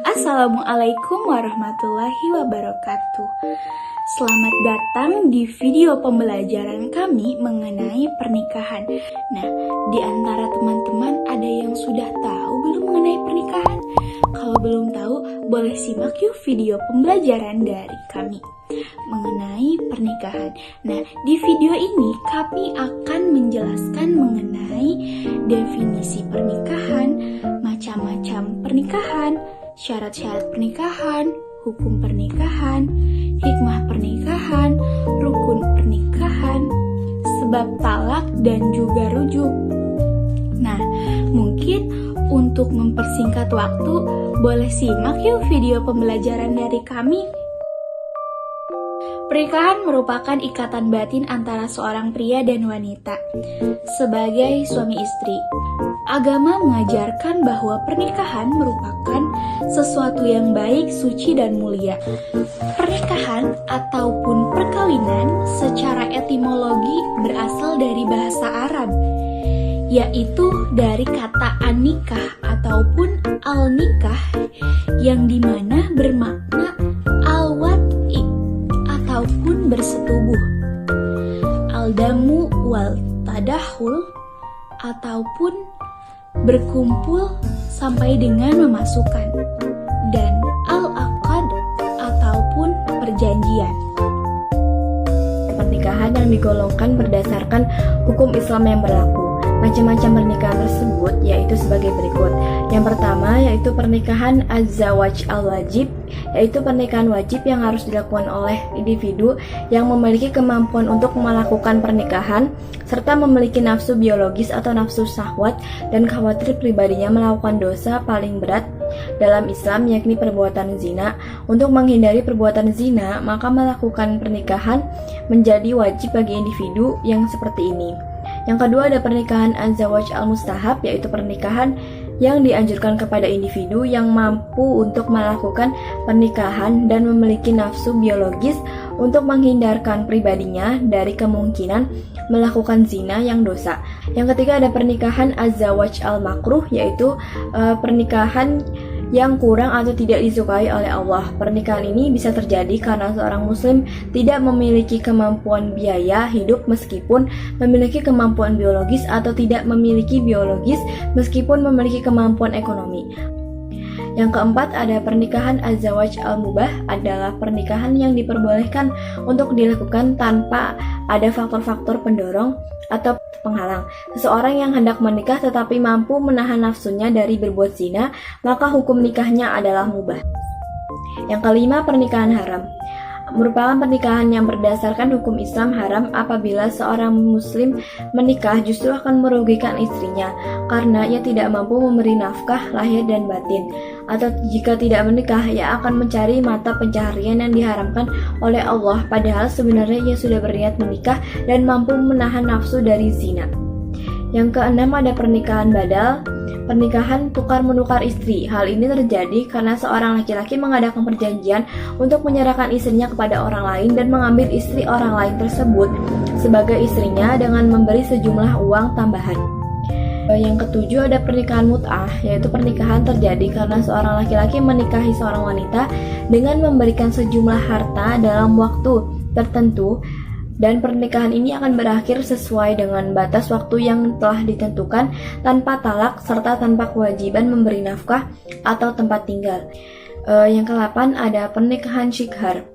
Assalamualaikum warahmatullahi wabarakatuh. Selamat datang di video pembelajaran kami mengenai pernikahan. Nah, di antara teman-teman ada yang sudah tahu belum mengenai pernikahan? Kalau belum tahu, boleh simak yuk video pembelajaran dari kami mengenai pernikahan. Nah, di video ini kami akan menjelaskan mengenai definisi pernikahan, macam-macam pernikahan, syarat-syarat pernikahan, hukum pernikahan, hikmah pernikahan, rukun pernikahan, sebab talak dan juga rujuk. Nah, mungkin untuk mempersingkat waktu, boleh simak yuk video pembelajaran dari kami. Pernikahan merupakan ikatan batin antara seorang pria dan wanita sebagai suami istri. Agama mengajarkan bahwa pernikahan merupakan sesuatu yang baik, suci, dan mulia. Pernikahan ataupun perkawinan secara etimologi berasal dari bahasa Arab, yaitu dari kata an-nikah ataupun al-nikah yang dimana bermakna al-wat'i ataupun bersetubuh, al-damu wal tadahul ataupun berkumpul sampai dengan memasukkan, dan al-aqad ataupun perjanjian. Pernikahan yang digolongkan berdasarkan hukum Islam yang berlaku. Macam-macam pernikahan tersebut yaitu sebagai berikut. Yang pertama yaitu pernikahan az-zawaj al-wajib, yaitu pernikahan wajib yang harus dilakukan oleh individu yang memiliki kemampuan untuk melakukan pernikahan serta memiliki nafsu biologis atau nafsu syahwat dan khawatir pribadinya melakukan dosa paling berat dalam Islam, yakni perbuatan zina. Untuk menghindari perbuatan zina, maka melakukan pernikahan menjadi wajib bagi individu yang seperti ini. Yang kedua ada pernikahan az-zawaj al-mustahab, yaitu pernikahan yang dianjurkan kepada individu yang mampu untuk melakukan pernikahan dan memiliki nafsu biologis untuk menghindarkan pribadinya dari kemungkinan melakukan zina yang dosa. Yang ketiga ada pernikahan az-zawaj al-makruh, yaitu pernikahan yang kurang atau tidak disukai oleh Allah. Pernikahan ini bisa terjadi karena seorang muslim tidak memiliki kemampuan biaya hidup meskipun memiliki kemampuan biologis, atau tidak memiliki biologis meskipun memiliki kemampuan ekonomi. Yang keempat ada pernikahan az-zawaj al-mubah, adalah pernikahan yang diperbolehkan untuk dilakukan tanpa ada faktor-faktor pendorong atau penghalang. Seseorang yang hendak menikah tetapi mampu menahan nafsunya dari berbuat zina, maka hukum nikahnya adalah mubah. Yang kelima, pernikahan haram merupakan pernikahan yang berdasarkan hukum Islam haram apabila seorang muslim menikah justru akan merugikan istrinya karena ia tidak mampu memberi nafkah lahir dan batin, atau jika tidak menikah ia akan mencari mata pencaharian yang diharamkan oleh Allah padahal sebenarnya ia sudah berniat menikah dan mampu menahan nafsu dari zina. Yang keenam ada pernikahan badal, pernikahan tukar-menukar istri. Hal ini terjadi karena seorang laki-laki mengadakan perjanjian untuk menyerahkan istrinya kepada orang lain dan mengambil istri orang lain tersebut sebagai istrinya dengan memberi sejumlah uang tambahan. Yang ketujuh ada pernikahan mut'ah, yaitu pernikahan terjadi karena seorang laki-laki menikahi seorang wanita dengan memberikan sejumlah harta dalam waktu tertentu, dan pernikahan ini akan berakhir sesuai dengan batas waktu yang telah ditentukan tanpa talak serta tanpa kewajiban memberi nafkah atau tempat tinggal. Yang ke-8 ada pernikahan syikhar.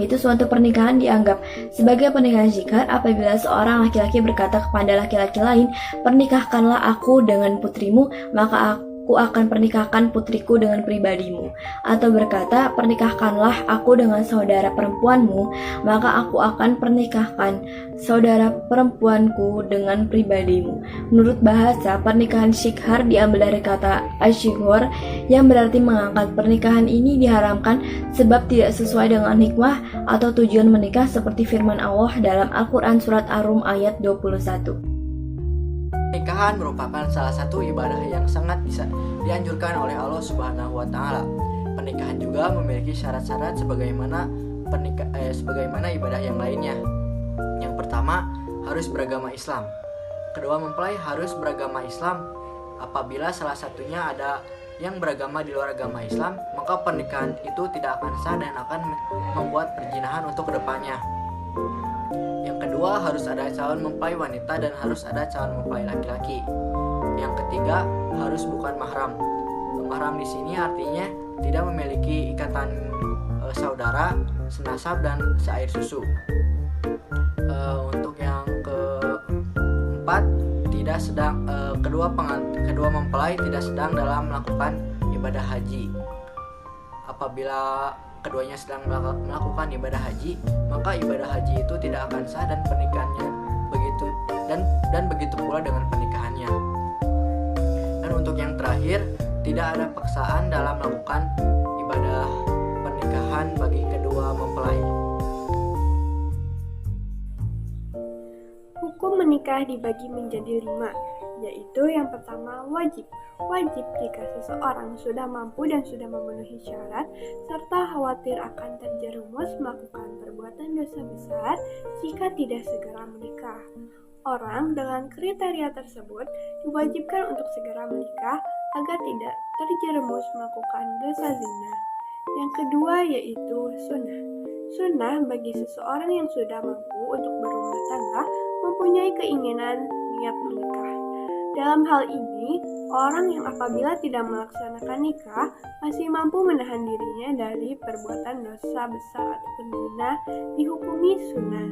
Itu suatu pernikahan dianggap sebagai pernikahan syikhar apabila seorang laki-laki berkata kepada laki-laki lain, "Pernikahkanlah aku dengan putrimu, maka aku akan pernikahkan putriku dengan pribadimu," atau berkata, "Pernikahkanlah aku dengan saudara perempuanmu, maka aku akan pernikahkan saudara perempuanku dengan pribadimu." Menurut bahasa, pernikahan syikhar diambil dari kata asyighar yang berarti mengangkat. Pernikahan ini diharamkan sebab tidak sesuai dengan hikmah atau tujuan menikah seperti firman Allah dalam Al-Quran surat Ar-Rum ayat 21. Pernikahan merupakan salah satu ibadah yang sangat bisa dianjurkan oleh Allah Subhanahu wa Ta'ala. Pernikahan juga memiliki syarat-syarat sebagaimana ibadah yang lainnya. Yang pertama, harus beragama Islam. Kedua, mempelai harus beragama Islam. Apabila salah satunya ada yang beragama di luar agama Islam, maka pernikahan itu tidak akan sah dan akan membuat perzinahan untuk kedepannya. Yang kedua, harus ada calon mempelai wanita dan harus ada calon mempelai laki-laki. Yang ketiga, harus bukan mahram. Mahram di sini artinya tidak memiliki ikatan saudara, senasab dan seair susu. Untuk yang keempat, tidak sedang kedua mempelai tidak sedang dalam melakukan ibadah haji. Apabila keduanya sedang melakukan ibadah haji, maka ibadah haji itu tidak akan sah dan pernikahannya begitu dan begitu pula dengan pernikahannya. Dan untuk yang terakhir, tidak ada paksaan dalam melakukan ibadah pernikahan bagi kedua mempelai. Hukum menikah dibagi menjadi 5, yaitu yang pertama wajib. Wajib jika seseorang sudah mampu dan sudah memenuhi syarat, serta khawatir akan terjerumus melakukan perbuatan dosa besar jika tidak segera menikah. Orang dengan kriteria tersebut diwajibkan untuk segera menikah agar tidak terjerumus melakukan dosa zina. Yang kedua yaitu sunnah. Sunnah bagi seseorang yang sudah mampu untuk berumah tangga mempunyai keinginan niat menikah. Dalam hal ini, orang yang apabila tidak melaksanakan nikah masih mampu menahan dirinya dari perbuatan dosa besar ataupun zina dihukumi sunnah.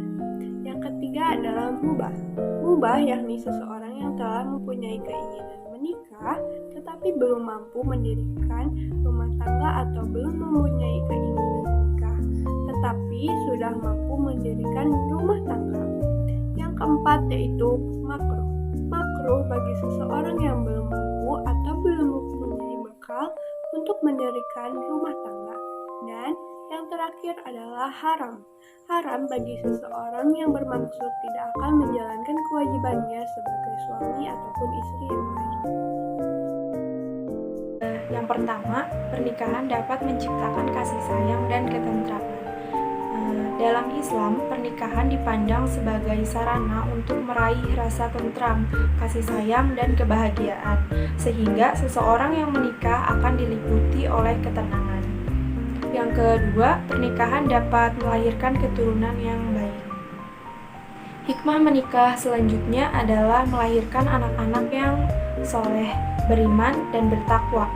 Yang ketiga adalah mubah. Mubah yakni seseorang yang telah mempunyai keinginan menikah tetapi belum mampu mendirikan rumah tangga atau belum mempunyai keinginan menikah tetapi sudah mampu mendirikan rumah tangga. Yang keempat yaitu makruh. Makruh bagi seseorang yang belum mampu atau belum mempunyai bekal untuk mendirikan rumah tangga. Dan yang terakhir adalah haram. Haram bagi seseorang yang bermaksud tidak akan menjalankan kewajibannya sebagai suami ataupun istri yang baik. Yang pertama, pernikahan dapat menciptakan kasih sayang dan ketentraman. Dalam Islam, pernikahan dipandang sebagai sarana untuk meraih rasa tentram, kasih sayang, dan kebahagiaan, sehingga seseorang yang menikah akan diliputi oleh ketenangan. Yang kedua, pernikahan dapat melahirkan keturunan yang baik. Hikmah menikah selanjutnya adalah melahirkan anak-anak yang soleh, beriman, dan bertakwa.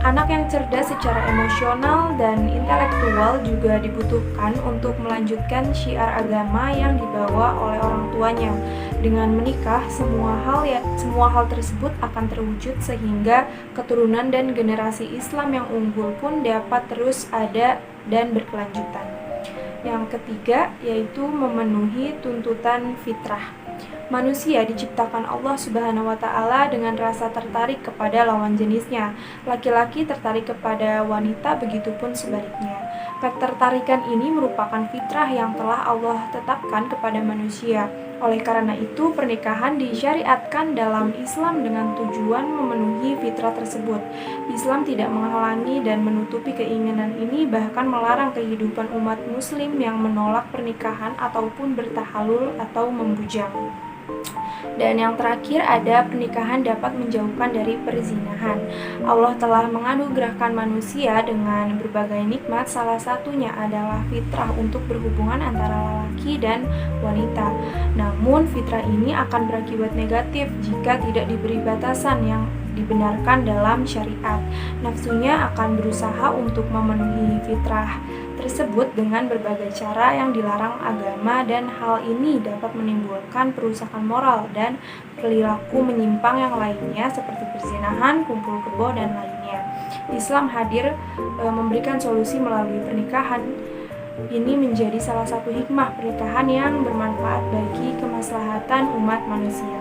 Anak yang cerdas secara emosional dan intelektual juga dibutuhkan untuk melanjutkan syiar agama yang dibawa oleh orang tuanya. Dengan menikah, semua hal tersebut akan terwujud sehingga keturunan dan generasi Islam yang unggul pun dapat terus ada dan berkelanjutan. Yang ketiga yaitu memenuhi tuntutan fitrah. Manusia diciptakan Allah Subhanahu wa Ta'ala dengan rasa tertarik kepada lawan jenisnya. Laki-laki tertarik kepada wanita, begitupun sebaliknya. Ketertarikan ini merupakan fitrah yang telah Allah tetapkan kepada manusia. Oleh karena itu, pernikahan disyariatkan dalam Islam dengan tujuan memenuhi fitrah tersebut. Islam tidak menghalangi dan menutupi keinginan ini, bahkan melarang kehidupan umat muslim yang menolak pernikahan ataupun bertahalul atau membujang. Dan yang terakhir ada pernikahan dapat menjauhkan dari perzinahan. Allah telah menganugerahkan manusia dengan berbagai nikmat, salah satunya adalah fitrah untuk berhubungan antara lelaki dan wanita. Namun fitrah ini akan berakibat negatif jika tidak diberi batasan yang dibenarkan dalam syariat. Nafsunya akan berusaha untuk memenuhi fitrah tersebut dengan berbagai cara yang dilarang agama, dan hal ini dapat menimbulkan perusakan moral dan perilaku menyimpang yang lainnya seperti perzinahan, kumpul kebo, dan lainnya. Islam hadir memberikan solusi melalui pernikahan. Ini menjadi salah satu hikmah pernikahan yang bermanfaat bagi kemaslahatan umat manusia.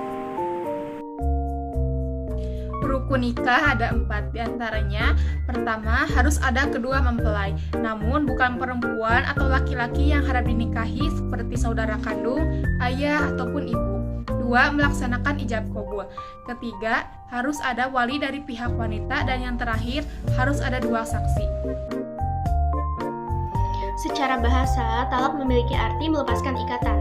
Rukun nikah ada 4, diantaranya pertama harus ada kedua mempelai, namun bukan perempuan atau laki-laki yang harap dinikahi seperti saudara kandung, ayah, ataupun ibu. 2. Melaksanakan ijab qabul. Ketiga, harus ada wali dari pihak wanita, dan yang terakhir harus ada 2 saksi. Secara bahasa, talak memiliki arti melepaskan ikatan.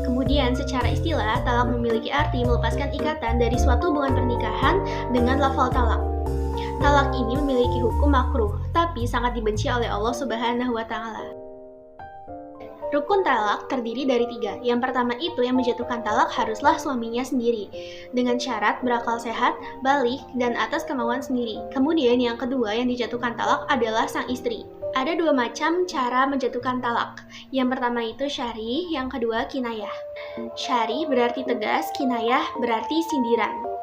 Kemudian, secara istilah, talak memiliki arti melepaskan ikatan dari suatu hubungan pernikahan dengan lafal talak. Talak ini memiliki hukum makruh, tapi sangat dibenci oleh Allah Subhanahu wa Ta'ala. Rukun talak terdiri dari 3. Yang pertama itu yang menjatuhkan talak haruslah suaminya sendiri, dengan syarat berakal sehat, balik, dan atas kemauan sendiri. Kemudian yang kedua yang dijatuhkan talak adalah sang istri. Ada 2 macam cara menjatuhkan talak. Yang pertama itu syar'i, yang kedua kinayah. Syar'i berarti tegas, kinayah berarti sindiran.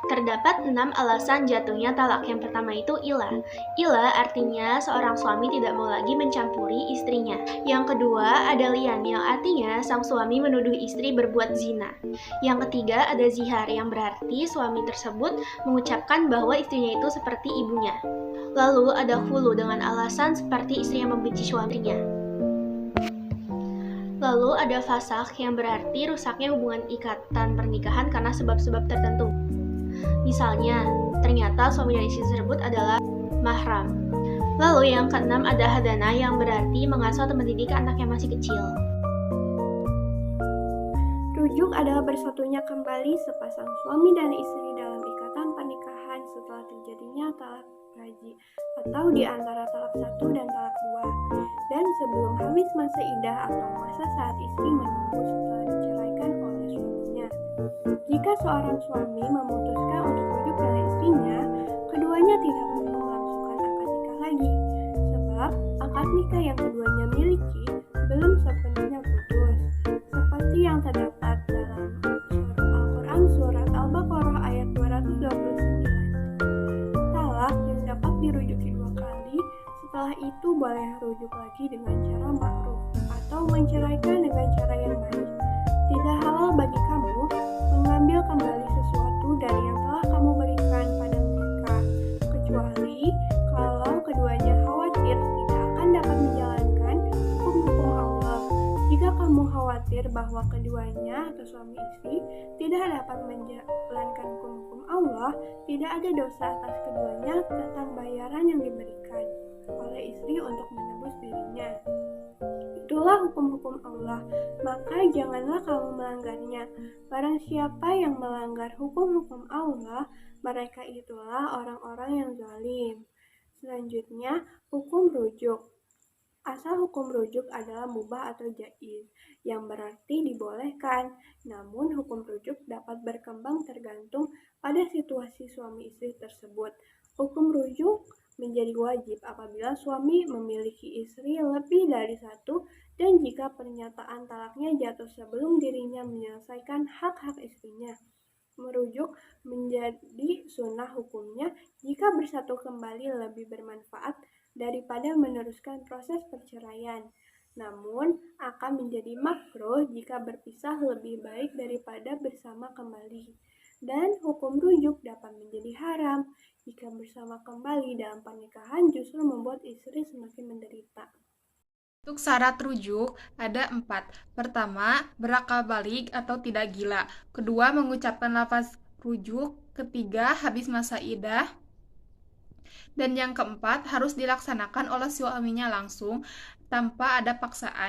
Terdapat 6 alasan jatuhnya talak. Yang pertama itu ilah. Ilah artinya seorang suami tidak mau lagi mencampuri istrinya. Yang kedua ada lian, yang artinya sang suami menuduh istri berbuat zina. Yang ketiga ada zihar, yang berarti suami tersebut mengucapkan bahwa istrinya itu seperti ibunya. Lalu ada hulu dengan alasan seperti istrinya membenci suaminya. Lalu ada fasakh, yang berarti rusaknya hubungan ikatan pernikahan karena sebab-sebab tertentu. Misalnya, ternyata suami dan istri tersebut adalah mahram. Lalu yang keenam ada hadana, yang berarti mengasuh atau mendidik anak yang masih kecil. Rujuk adalah bersatunya kembali sepasang suami dan istri dalam ikatan pernikahan setelah terjadinya talak raji atau di antara talak 1 dan talak 2, dan sebelum habis masa iddah atau masa saat istri menunggu setelah diceraikan oleh suaminya. Jika seorang suami memutuskan untuk rujuk dari istrinya, keduanya tidak perlu melangsungkan akad nikah lagi, sebab akad nikah yang keduanya miliki belum sepenuhnya putus, seperti yang terdapat dalam Al-Quran Surat Al-Baqarah ayat 229. Talak yang dapat dirujuki 2 kali, setelah itu boleh rujuk lagi dengan cara ma'ruf atau menceraikan dengan cara yang baik. Tidak halal bagi kamu mengambil kembali sesuatu dari yang telah kamu berikan pada mereka, kecuali kalau keduanya khawatir tidak akan dapat menjalankan hukum-hukum Allah. Jika kamu khawatir bahwa keduanya atau suami istri tidak dapat menjalankan hukum-hukum Allah, tidak ada dosa atas keduanya tentang bayaran yang diberikan oleh istri untuk menebus dirinya. Itulah hukum-hukum Allah, maka janganlah kamu melanggarnya. Barang siapa yang melanggar hukum-hukum Allah, mereka itulah orang-orang yang zalim. Selanjutnya, hukum rujuk. Asal hukum rujuk adalah mubah atau jaiz, yang berarti dibolehkan. Namun, hukum rujuk dapat berkembang tergantung pada situasi suami istri tersebut. Hukum rujuk menjadi wajib apabila suami memiliki istri lebih dari 1 dan jika pernyataan talaknya jatuh sebelum dirinya menyelesaikan hak-hak istrinya. Merujuk menjadi sunnah hukumnya jika bersatu kembali lebih bermanfaat daripada meneruskan proses perceraian. Namun, akan menjadi makruh jika berpisah lebih baik daripada bersama kembali. Dan hukum rujuk dapat menjadi haram jika bersama kembali dalam pernikahan justru membuat istri semakin menderita. Untuk syarat rujuk ada 4. Pertama, berakal balik atau tidak gila. Kedua, mengucapkan lafaz rujuk. Ketiga, habis masa iddah. Dan yang keempat, harus dilaksanakan oleh suaminya langsung tanpa ada paksaan.